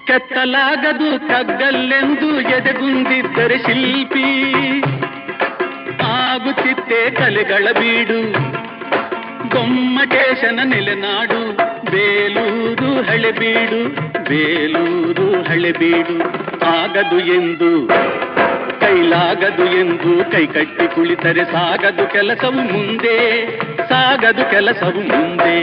ಕೆತ್ತಲಾಗದು ಕಗ್ಗಲ್ಲೆಂದು ಎದೆಗುಂದಿದ್ದರೆ ಶಿಲ್ಪಿ ಆಗುತ್ತಿತ್ತೆ ಕಲೆಗಳ ಬೀಡು ಗೊಮ್ಮಟೇಶನ ನೆಲೆನಾಡು ಬೇಲೂರು ಹಳೆಬೀಡು ಬೇಲೂರು ಹಳೆಬೀಡು ಆಗದು ಎಂದು ಕೈಲಾಗದು ಎಂದು ಕೈಕಟ್ಟಿ ಕುಳಿತರೆ ಸಾಗದು ಕೆಲಸವು ಮುಂದೆ ಸಾಗದು ಕೆಲಸವು ಮುಂದೆ